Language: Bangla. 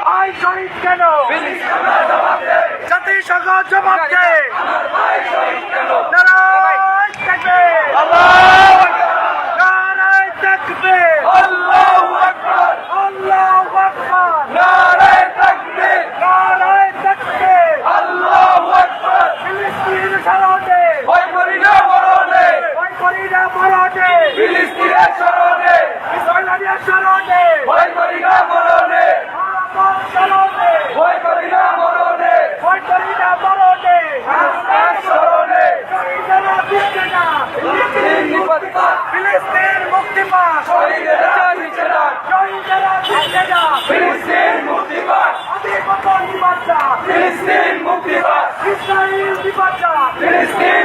ভাই শহীদ কেন? জাতিসংঘ জবাব দে। নারায় তাকবীর, নারায় তাকবীর, আল্লাহু আকবার, আল্লাহু আকবার, নারায় তাকবীর, নারায় তাকবীর, আল্লাহু আকবার। ফিলিস্তিন স্মরণে ভয় করি না মরণে, ভয় করি না মরণে, ফিলিস্তিনের স্মরণে, ইসরায়েলের স্মরণে ভয় করি না মরণে, আমার স্মরণে ভয় করি না মরণে, ভয় করি না মরণে, আমার স্মরণে শহীদেরা দিচ্ছে না, ফিলিস্তিন মুক্তি পাক, ফিলিস্তিন মুক্তি পাক, শহীদেরা দিচ্ছে না, শহীদেরা দিচ্ছে না, ফিলিস্তিন মুক্তি পাক, আদিবাসী বাচ্চা, ফিলিস্তিন মুক্তি পাক, ইসরায়েল বাচ্চা, ফিলিস্তিন